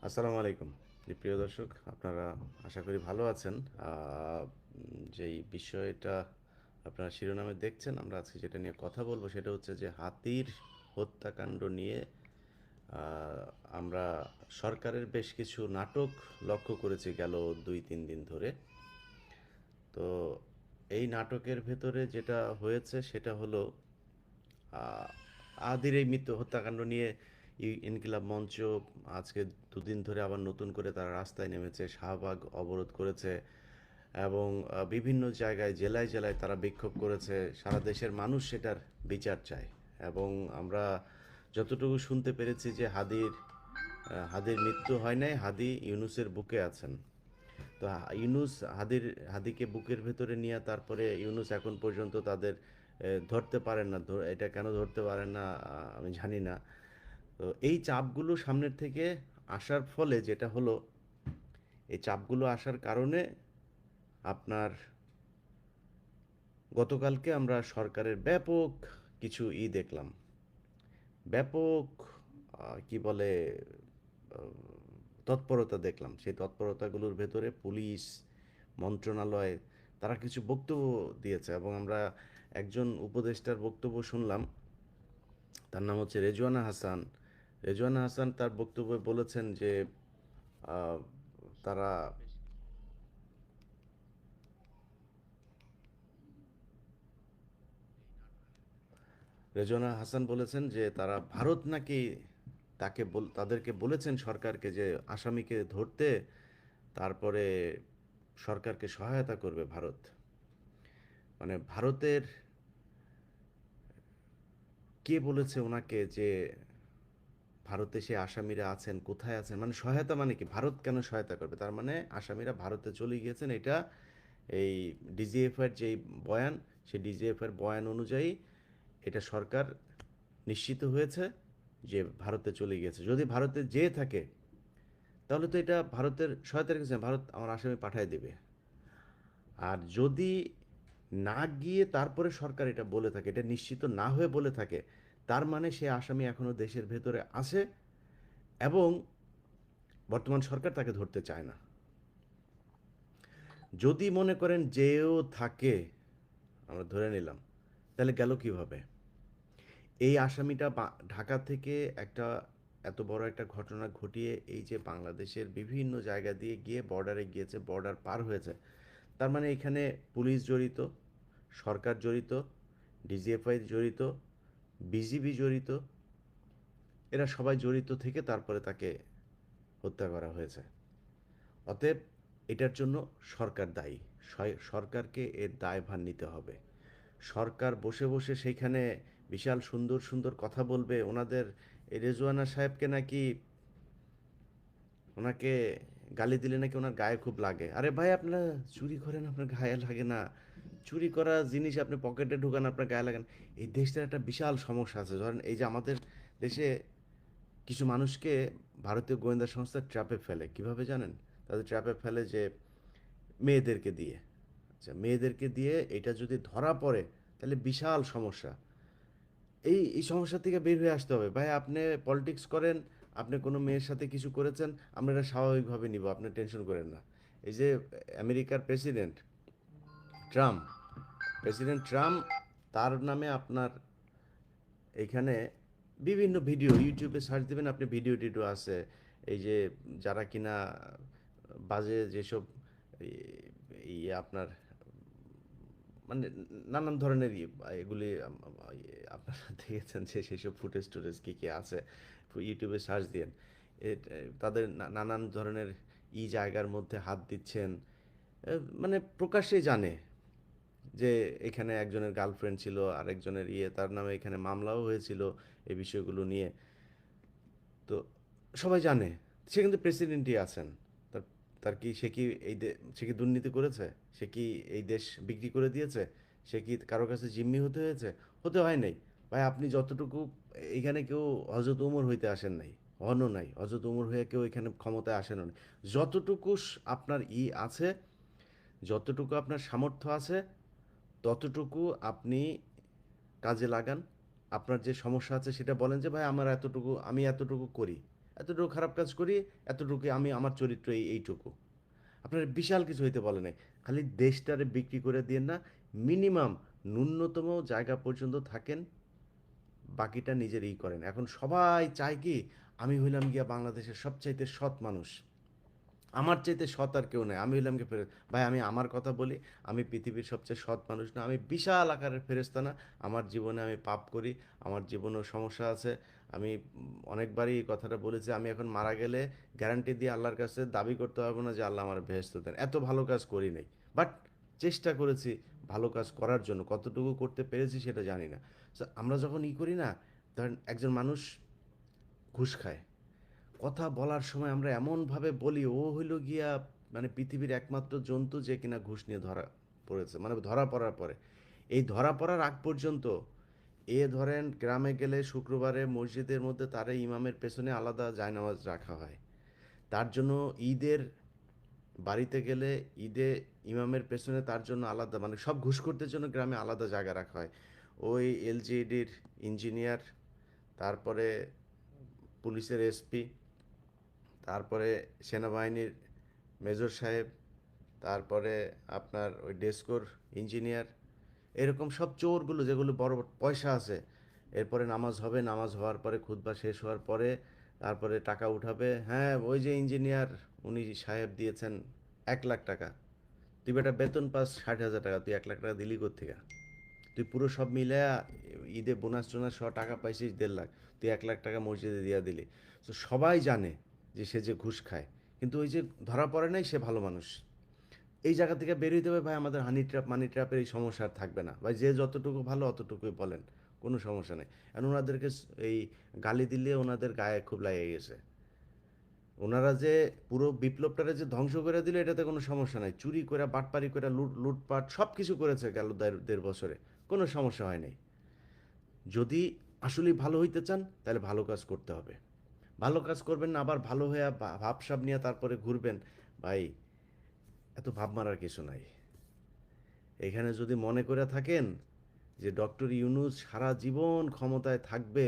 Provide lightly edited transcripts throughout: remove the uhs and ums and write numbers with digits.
আসসালামু আলাইকুম। প্রিয় দর্শক, আপনারা আশা করি ভালো আছেন। যেই বিষয়টা আপনারা শিরোনামে দেখছেন, আমরা আজকে যেটা নিয়ে কথা বলবো সেটা হচ্ছে যে হাতির হত্যাকাণ্ড নিয়ে আ আমরা সরকারের বেশ কিছু নাটক লক্ষ্য করেছি গেল ২-৩ দিন ধরে। তো এই নাটকের ভেতরে যেটা হয়েছে সেটা হলো আ আদির এই মৃত্যু হত্যাকাণ্ড নিয়ে ইনকিলাব মঞ্চ আজকে দুদিন ধরে আবার নতুন করে তারা রাস্তায় নেমেছে, শাহবাগ অবরোধ করেছে এবং বিভিন্ন জায়গায় জেলায় জেলায় তারা বিক্ষোভ করেছে। সারা দেশের মানুষ সেটার বিচার চায় এবং আমরা যতটুকু শুনতে পেরেছি যে হাদির মৃত্যু হয় নাই, হাদি ইউনূসের বুকে আছেন। তো ইউনূস হাদিকে বুকের ভেতরে নিয়ে তারপরে ইউনূস এখন পর্যন্ত তাদের ধরতে পারেন না। এটা কেন ধরতে পারেন না আমি জানি না। তো এই চাপগুলো সামনের থেকে আসার ফলে যেটা হলো, এই চাপগুলো আসার কারণে আপনার গতকালকে আমরা সরকারের ব্যাপক কিছু দেখলাম। ব্যাপক কি বলে আ তৎপরতা দেখলাম। সেই তৎপরতাগুলোর ভেতরে পুলিশ, মন্ত্রণালয় তারা কিছু বক্তব্য দিয়েছে এবং আমরা একজন উপদেষ্টার বক্তব্য শুনলাম। তার নাম হচ্ছে রেজওয়ানা হাসান। রেজওয়ানা হাসান তার বক্তব্যে বলেছেন যে আ তারা রেজওয়ানা হাসান বলেছেন যে তারা ভারত নাকি তাদেরকে বলেছেন সরকারকে যে আসামিকে ধরতে, তারপরে সরকারকে সহায়তা করবে ভারত। মানে ভারতের কে বলেছে ওনাকে যে ভারতে সে আসামিরা আছেন, কোথায় আছেন? মানে সহায়তা মানে কি? ভারত কেন সহায়তা করবে? তার মানে আসামিরা ভারতে চলে গিয়েছেন, এটা এই ডিজিএফআইয়ের যেই বয়ান, সেই ডিজিএফআইয়ের বয়ান অনুযায়ী এটা সরকার নিশ্চিত হয়েছে যে ভারতে চলে গিয়েছে। যদি ভারতে যেয়ে থাকে তাহলে তো এটা ভারতের সহায়তার কিছু না, ভারত আমার আসামি পাঠায় দেবে। আর যদি না গিয়ে তারপরে সরকার এটা বলে থাকে, এটা নিশ্চিত না হয়ে বলে থাকে, তার মানে সে আসামি এখনো দেশের ভেতরে আছে এবং বর্তমান সরকার তাকে ধরতে চায় না। যদি মনে করেন যেও থাকে, আমরা ধরে নিলাম, তাহলে গেল কিভাবে? এই আসামিটা ঢাকা থেকে একটা এত বড় একটা ঘটনা ঘটিয়ে এই যে বাংলাদেশের বিভিন্ন জায়গা দিয়ে গিয়ে বর্ডারে গিয়েছে, বর্ডার পার হয়েছে। তার মানে এখানে পুলিশ জড়িত, সরকার জড়িত, ডিজিএফআই জড়িত, বিজিবি জড়িত, এরা সবাই জড়িত থেকে তারপরে তাকে হত্যা করা হয়েছে। অতএব এটার জন্য সরকার দায়ী। সরকারকে এর দায়ভার নিতে হবে। সরকার বসে বসে সেইখানে বিশাল সুন্দর সুন্দর কথা বলবে ওনাদের। এই রেজওয়ানা সাহেবকে নাকি, ওনাকে গালি দিলে নাকি ওনার গায়ে খুব লাগে। আরে ভাই, আপনারা চুরি করেন, আপনার গায়ে লাগে না? চুরি করা জিনিস আপনি পকেটে ঢুকান, আপনার গায়ে লাগে না? এই দেশটার একটা বিশাল সমস্যা আছে। ধরেন এই যে আমাদের দেশে কিছু মানুষকে ভারতীয় গোয়েন্দা সংস্থা ট্র্যাপে ফেলে। কিভাবে জানেন? তাদের ট্র্যাপে ফেলে যে মেয়েদেরকে দিয়ে। আচ্ছা, মেয়েদেরকে দিয়ে এটা যদি ধরা পড়ে তাহলে বিশাল সমস্যা। এই সমস্যা থেকে বের হয়ে আসতে হবে। ভাই, আপনি পলিটিক্স করেন, আপনি কোনো মেয়ের সাথে কিছু করেছেন, আমরা এটা স্বাভাবিকভাবে নিব, আপনি টেনশন করেন না। এই যে আমেরিকার ট্রাম্প প্রেসিডেন্ট ট্রাম্প, তার নামে আপনার এইখানে বিভিন্ন ভিডিও ইউটিউবে সার্চ দেবেন, আপনি ভিডিও টিডিও আছে। এই যে যারা কিনা বাজে যেসব আপনার মানে নানান ধরনের এগুলি আপনারা দেখেছেন যে সেসব ফুটেজ টুটেজ কী কী আছে, ইউটিউবে সার্চ দিয়েন। তাদের নানান ধরনের জায়গার মধ্যে হাত দিচ্ছেন। মানে প্রকাশ্যে জানে যে এখানে একজনের গার্লফ্রেন্ড ছিল, আরেকজনের তার নামে এখানে মামলাও হয়েছিল এই বিষয়গুলো নিয়ে। তো সবাই জানে সে কিন্তু প্রেসিডেন্টই আছেন। তার তার কি সে কি সে কি দুর্নীতি করেছে? সে কি এই দেশ বিক্রি করে দিয়েছে? সে কি কারো কাছে জিম্মি হতে হয়েছে? হতে হয় নাই। ভাই, আপনি যতটুকু, এখানে কেউ হজরত উমর হইতে আসেন নাই, হনও নাই। হজরত উমর হয়ে কেউ এখানে ক্ষমতায় আসেনও নাই। যতটুকু আপনার আছে, যতটুকু আপনার সামর্থ্য আছে, ততটুকু আপনি কাজে লাগান। আপনার যে সমস্যা আছে সেটা বলেন যে ভাই আমার এতটুকু, আমি এতটুকু করি। এতটুকু খারাপ কাজ করি, এতটুকু আমি আমার চরিত্র এইটুকু। আপনার বিশাল কিছু হইতে বলে নাই, খালি দেশটারে বিক্রি করে দিয়ে না, মিনিমাম ন্যূনতম জায়গা পর্যন্ত থাকেন, বাকিটা নিজের করেন। এখন সবাই চায় কি, আমি হইলাম গিয়া বাংলাদেশের সবচাইতে সৎ মানুষ, আমার চাইতে সৎ আর কেউ নেই, আমি হইলাম গিয়ে ভাই আমি আমার কথা বলি, আমি পৃথিবীর সবচেয়ে সৎ মানুষ না, আমি বিশাল আকারের ফেরেস্তা না, আমার জীবনে আমি পাপ করি, আমার জীবনেও সমস্যা আছে। আমি অনেকবারই এই কথাটা বলেছি, আমি এখন মারা গেলে গ্যারান্টি দিয়ে আল্লাহর কাছে দাবি করতে পারবো না যে আল্লাহ আমার বেহেশত দেন, এত ভালো কাজ করি নাই। বাট চেষ্টা করেছি ভালো কাজ করার জন্য, কতটুকু করতে পেরেছি সেটা জানি না। So, আমরা যখন করি না, ধরেন একজন মানুষ ঘুষ খায়, কথা বলার সময় আমরা এমনভাবে বলি ও হইল গিয়া মানে পৃথিবীর একমাত্র জন্তু যে কিনা ঘুষ নিয়ে ধরা পড়েছে, মানে ধরা পড়ার পরে, এই ধরা পড়ার আগ পর্যন্ত ধরেন গ্রামে গেলে শুক্রবারে মসজিদের মধ্যে তারে ইমামের পেছনে আলাদা জায়নামাজ রাখা হয়, তার জন্য ঈদের বাড়িতে গেলে ঈদে ইমামের পেছনে তার জন্য আলাদা, মানে সব ঘুষখোরদের জন্য গ্রামে আলাদা জায়গা রাখা হয়। ওই এলজিইডির ইঞ্জিনিয়ার, তারপরে পুলিশের এসপি, তারপরে সেনাবাহিনীর মেজর সাহেব, তারপরে আপনার ওই ডেস্কোর ইঞ্জিনিয়ার, এরকম সব চোরগুলো যেগুলো বড় বড় পয়সা আছে, এরপরে নামাজ হবে, নামাজ হওয়ার পরে খুতবা শেষ হওয়ার পরে তারপরে টাকা উঠাবে, হ্যাঁ ওই যে ইঞ্জিনিয়ার উনি সাহেব দিয়েছেন 1 লাখ টাকা, তুই বেটা বেতন পাস 60,000 টাকা, তুই 1 লাখ টাকা দিলি কোত্থেকে? তুই পুরো সব মিলায়া ঈদে বোনাস টোনাস সহ টাকা পাইছিস 1.5 লাখ, তুই 1 লাখ টাকা মসজিদে দিয়া দিলি। তো সবাই জানে যে সে যে ঘুষ খায়, কিন্তু ওই যে ধরা পড়ে নাই সে ভালো মানুষ। এই জায়গা থেকে বেরোইতে হবে ভাই, আমাদের হানি ট্র্যাপ মানি ট্র্যাপের এই সমস্যা আর থাকবে না ভাই, যে যতটুকু ভালো অতটুকুই বলেন, কোনো সমস্যা নেই। এখন ওনাদেরকে এই গালি দিলে ওনাদের গায়ে খুব লাগে গেছে, ওনারা যে পুরো বিপ্লবটারে যে ধ্বংস করে দিল এটাতে কোনো সমস্যা নাই, চুরি করে বাটপারি করে লুটপাট সব কিছু করেছে গেল 1.5 বছরে, কোনো সমস্যা হয় নাই। যদি আসলেই ভালো হইতে চান তাহলে ভালো কাজ করতে হবে, ভালো কাজ করবেন না আবার ভালো হয়ে ভাবসাব নিয়ে তারপরে ঘুরবেন, ভাই এত ভাব মারার কিছু নাই। এখানে যদি মনে করে থাকেন যে ডক্টর ইউনূস সারা জীবন ক্ষমতায় থাকবে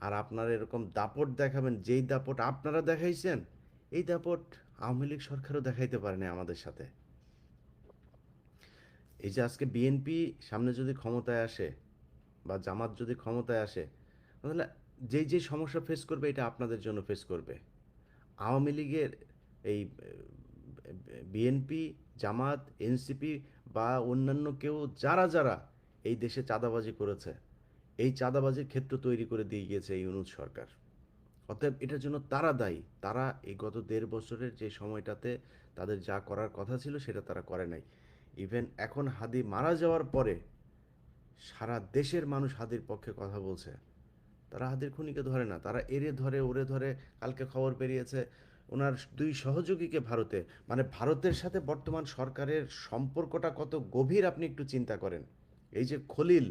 আর আপনারা এরকম দাপট দেখাবেন, যেই দাপট আপনারা দেখাইছেন এই দাপট আওয়ামী লীগ সরকারও দেখাইতে পারেনি আমাদের সাথে। এই যে আজকে বিএনপি সামনে যদি ক্ষমতায় আসে বা জামাত যদি ক্ষমতায় আসে, তাহলে যেই যেই সমস্যা ফেস করবে এটা আপনাদের জন্য ফেস করবে। আওয়ামী লীগের এই বিএনপি, জামাত, এনসিপি বা অন্যান্য কেউ যারা যারা এই দেশে চাঁদাবাজি করেছে, এই চাঁদাবাজির ক্ষেত্র তৈরি করে দিয়ে গিয়েছে এই ইউনূস সরকার। অতএব এটার জন্য তারা দায়ী, তারা এই গত 1.5 বছরের যে সময়টাতে তাদের যা করার কথা ছিল সেটা তারা করে নাই। ইভেন এখন হাদি মারা যাওয়ার পরে সারা দেশের মানুষ হাদির পক্ষে কথা বলছে, তারা হাদির খুনিকে ধরে না, তারা এরে ধরে ওরে ধরে। কালকে খবর বেরিয়েছে ওনার 2 সহযোগীকে ভারতে, মানে ভারতের সাথে বর্তমান সরকারের সম্পর্কটা কত গভীর আপনি একটু চিন্তা করেন। এই যে খলিল,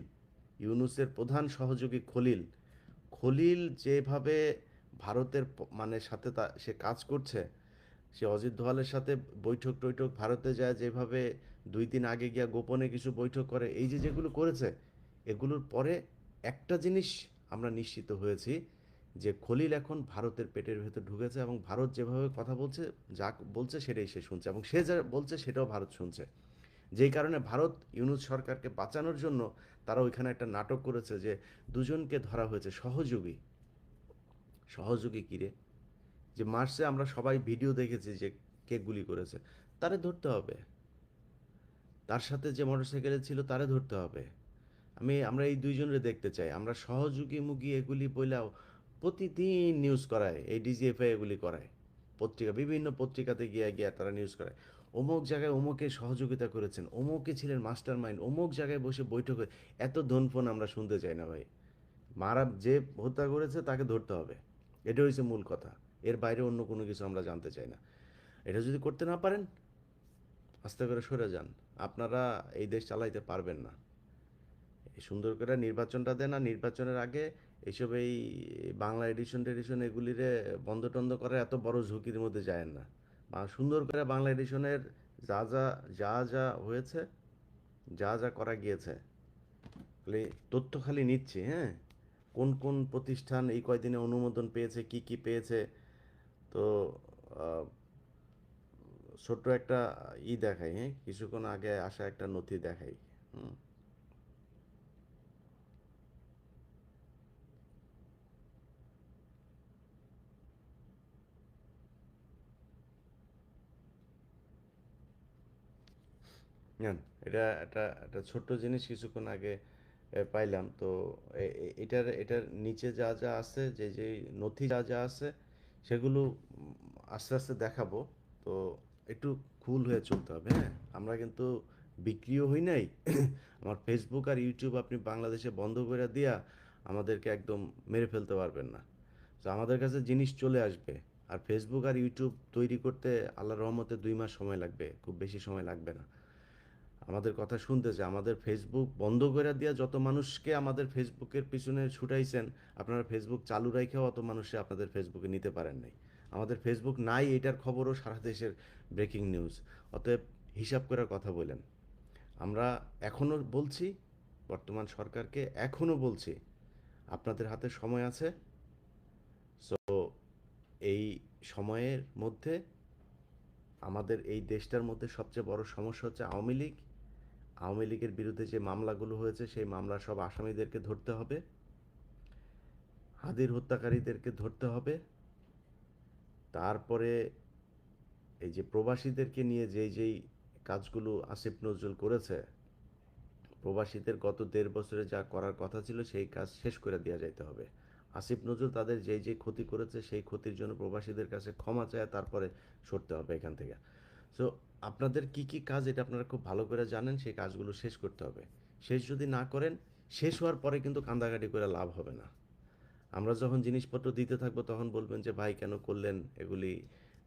ইউনূসের প্রধান সহযোগী খলিল, খলিল যেভাবে ভারতের মানে সাথে সে কাজ করছে, সে অজিত দোভালের সাথে বৈঠক টৈঠক ভারতে যায়, যেভাবে 2 দিন আগে গিয়া গোপনে কিছু বৈঠক করে, এই যে যেগুলো করেছে, এগুলোর পরে একটা জিনিস আমরা নিশ্চিত হয়েছি যে খলিল এখন ভারতের পেটের ভেতর ঢুকেছে এবং ভারত যেভাবে কথা বলছে, যা বলছে সেটাই সে শুনছে এবং সে যা বলছে সেটাও ভারত শুনছে। যেই কারণে ভারত ইউনূস সরকারকে বাঁচানোর জন্য তারা ওইখানে একটা নাটক করেছে যে দুজনকে ধরা হয়েছে সহযোগী। সহযোগী কিরে, যে মার্চে আমরা সবাই ভিডিও দেখেছি যে কে গুলি করেছে, তারে ধরতে হবে, তার সাথে যে মোটরসাইকেলে ছিল তারে ধরতে হবে। আমরা এই দুইজনের দেখতে চাই, আমরা সহযোগী মুগী এগুলি বইলাও প্রতিদিন নিউজ করায়, এই ডিজিএফআই এগুলি করায়, পত্রিকা বিভিন্ন পত্রিকাতে গিয়ে গিয়ে তারা নিউজ করায়, অমুক জায়গায় অমুকে সহযোগিতা করেছেন, অমুকে ছিলেন মাস্টার মাইন্ড, অমুক জায়গায় বসে বৈঠক হয়। এত ধনফোন আমরা শুনতে চাই না ভাই, মারা যে হত্যা করেছে তাকে ধরতে হবে, এটা হচ্ছে মূল কথা। এর বাইরে অন্য কোনো কিছু আমরা জানতে চাই না। এটা যদি করতে না পারেন আস্তে করে সরে যান, আপনারা এই দেশ চালাইতে পারবেন না। এই সুন্দর করে নির্বাচনটা দেন, আর নির্বাচনের আগে এইসব এই বাংলা এডিশন টেডিশন এগুলিরে বন্ধ টন্ধ করে এত বড় ঝুঁকির মধ্যে যায় না। বা সুন্দর করে বাংলা এডিশনের যা যা যা যা হয়েছে, যা যা করা গিয়েছে, খালি তথ্য খালি নিচ্ছি, হ্যাঁ, কোন কোন প্রতিষ্ঠান এই কয়দিনে অনুমোদন পেয়েছে, কি কি পেয়েছে, তো আহ, ছোট্ট একটা দেখাই, হ্যাঁ, কিছুক্ষণ আগে আসা একটা নথি দেখাই। হুম। জান, এটা একটা একটা ছোট্ট জিনিস কিছুক্ষণ আগে পাইলাম তো। এটার নিচে যা যা আছে, যে যে নথি যা যা আছে, সেগুলো আস্তে আস্তে দেখাবো। তো একটু কুল হয়ে চলতে হবে, হ্যাঁ। আমরা কিন্তু বিক্রিও হই নাই। আমার ফেসবুক আর ইউটিউব আপনি বাংলাদেশে বন্ধ করে দিয়া আমাদেরকে একদম মেরে ফেলতে পারবেন না। তো আমাদের কাছে জিনিস চলে আসবে। আর ফেসবুক আর ইউটিউব তৈরি করতে আল্লাহর রহমতে 2 মাস সময় লাগবে, খুব বেশি সময় লাগবে না। আমাদের কথা শুনতেছে, আমাদের ফেসবুক বন্ধ করে দিয়া যত মানুষকে আমাদের ফেসবুকের পিছনে ছুটাইছেন, আপনারা ফেসবুক চালু রাইখাও অত মানুষে আপনাদের ফেসবুকে নিতে পারেন নাই। আমাদের ফেসবুক নাই এটার খবরও সারা দেশের ব্রেকিং নিউজ। অতএব হিসাব করে কথা বলেন। আমরা এখনও বলছি, বর্তমান সরকারকে এখনও বলছি, আপনাদের হাতে সময় আছে। সো এই সময়ের মধ্যে আমাদের এই দেশটার মধ্যে সবচেয়ে বড় সমস্যা হচ্ছে আওয়ামী লীগ। আওয়ামী লীগের বিরুদ্ধে যে মামলাগুলো হয়েছে সেই মামলার সব আসামিদেরকে ধরতে হবে। হাদির হত্যাকারীদেরকে ধরতে হবে। তারপরে এই যে প্রবাসীদেরকে নিয়ে যেই যেই কাজগুলো আসিফ নজরুল করেছে, প্রবাসীদের গত 1.5 বছরে যা করার কথা ছিল সেই কাজ শেষ করে দেওয়া যাইতে হবে। আসিফ নজরুল তাদের যেই যে ক্ষতি করেছে সেই ক্ষতির জন্য প্রবাসীদের কাছে ক্ষমা চায়, তারপরে সরতে হবে এখান থেকে। সো আপনাদের কি কি কাজ এটা আপনারা খুব ভালো করে জানেন, সেই কাজগুলো শেষ করতে হবে। শেষ যদি না করেন, শেষ হওয়ার পরে কিন্তু কান্দাকাটি করে লাভ হবে না। আমরা যখন জিনিসপত্র দিতে থাকবো তখন বলবেন যে ভাই কেন করলেন এগুলি,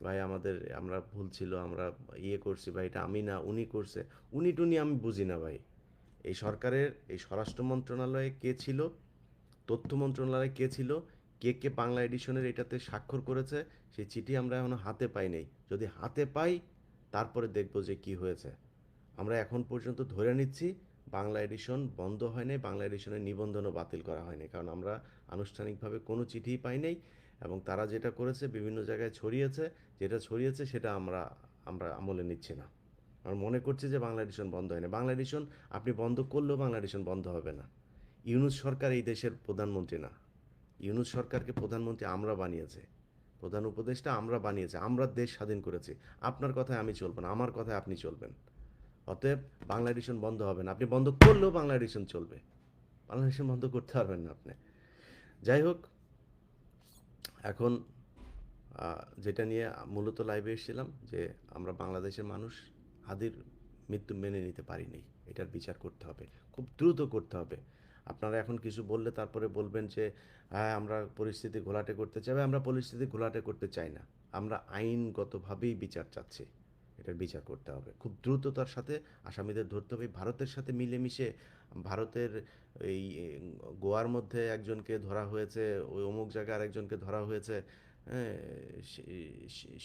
ভাই আমাদের আমরা ভুল ছিল, আমরা করছি, ভাই এটা আমি না উনি করছে। উনি টুনি আমি বুঝি না ভাই। এই সরকারের এই স্বরাষ্ট্র মন্ত্রণালয়ে কে ছিল, তথ্য মন্ত্রণালয়ে কে ছিল, কে কে বাংলা এডিশনের এটাতে স্বাক্ষর করেছে, সেই চিঠি আমরা এখনো হাতে পাই নাই। যদি হাতে পাই তারপরে দেখব যে কি হয়েছে। আমরা এখন পর্যন্ত ধরে নিচ্ছি বাংলা এডিশন বন্ধ হয় নাই, বাংলা এডিশনের নিবন্ধনও বাতিল করা হয়নি, কারণ আমরা আনুষ্ঠানিকভাবে কোনো চিঠিই পাই নাই। এবং তারা যেটা করেছে বিভিন্ন জায়গায় ছড়িয়েছে, যেটা ছড়িয়েছে সেটা আমরা আমরা আমলে নিচ্ছি না। আমরা মনে করছি যে বাংলা এডিশন বন্ধ হয় না। বাংলা এডিশন আপনি বন্ধ করলেও বাংলা এডিশন বন্ধ হবে না। ইউনূস সরকার এই দেশের প্রধানমন্ত্রী না। ইউনূস সরকারকে প্রধানমন্ত্রী আমরা বানিয়েছে, প্রধান উপদেষ্টা আমরা বানিয়েছে, আমরা দেশ স্বাধীন করেছি। আপনার কথায় আমি চলবো না, আমার কথায় আপনি চলবেন। অতএব বাংলা এডিশন বন্ধ হবে না। আপনি বন্ধ করলেও বাংলা এডিশন চলবে। বাংলা এডিশন বন্ধ করতে পারবেন না আপনি। যাই হোক, এখন যেটা নিয়ে মূলত লাইভে এসেছিলাম, যে আমরা বাংলাদেশের মানুষ হাদির মৃত্যু মেনে নিতে পারিনি। এটার বিচার করতে হবে, খুব দ্রুত করতে হবে। আপনারা এখন কিছু বললে তারপরে বলবেন যে হ্যাঁ আমরা পরিস্থিতি ঘোলাটে করতে চাই। আমরা পরিস্থিতি ঘোলাটে করতে চাই না, আমরা আইনগতভাবেই বিচার চাচ্ছি। এটার বিচার করতে হবে খুব দ্রুততার সাথে। আসামিদের ধরতে হবে। ভারতের সাথে মিলেমিশে ভারতের এই গোয়ার মধ্যে একজনকে ধরা হয়েছে, ওই অমুক জায়গায় আরেকজনকে ধরা হয়েছে, হ্যাঁ,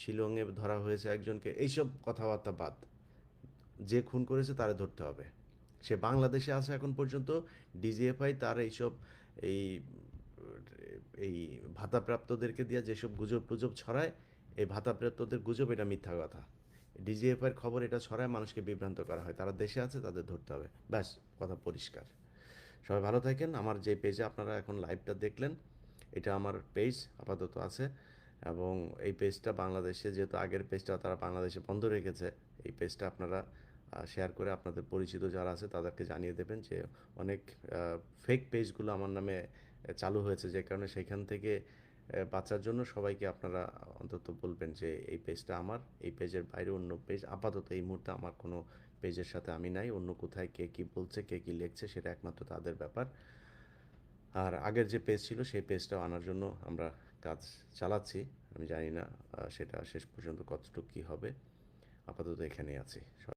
শিলংয়ে ধরা হয়েছে একজনকে। এইসব কথাবার্তা বাদ। যে খুন করেছে তারে ধরতে হবে। সে বাংলাদেশে আছে এখন পর্যন্ত। ডিজিএফআই তার এইসব এই এই ভাতাপ্রাপ্তদেরকে দিয়ে যেসব গুজব টুজব ছড়ায়, এই ভাতাপ্রাপ্তদের গুজব এটা মিথ্যা কথা। ডিজিএফআইয়ের খবর এটা ছড়ায়, মানুষকে বিভ্রান্ত করা হয়। তারা দেশে আছে, তাদের ধরতে হবে। ব্যাস, কথা পরিষ্কার। সবাই ভালো থাকেন। আমার যে পেজে আপনারা এখন লাইভটা দেখলেন, এটা আমার পেজ আপাতত আছে। এবং এই পেজটা বাংলাদেশে, যেহেতু আগের পেজটা তারা বাংলাদেশে বন্ধ রেখেছে, এই পেজটা আপনারা শেয়ার করে আপনাদের পরিচিত যারা আছে তাদেরকে জানিয়ে দেবেন যে অনেক ফেক পেজগুলো আমার নামে চালু হয়েছে, যে কারণে সেখান থেকে বাঁচার জন্য সবাইকে আপনারা অন্তত বলবেন যে এই পেজটা আমার। এই পেজের বাইরে অন্য পেজ আপাতত এই মুহূর্তে আমার কোনো পেজের সাথে আমি নাই। অন্য কোথায় কে কী বলছে, কে কী লিখছে, সেটা একমাত্র তাদের ব্যাপার। আর আগের যে পেজ ছিল সেই পেজটাও আনার জন্য আমরা কাজ চালাচ্ছি। আমি জানি না সেটা শেষ পর্যন্ত কতটুকু কী হবে। আপাতত এখানেই আছি।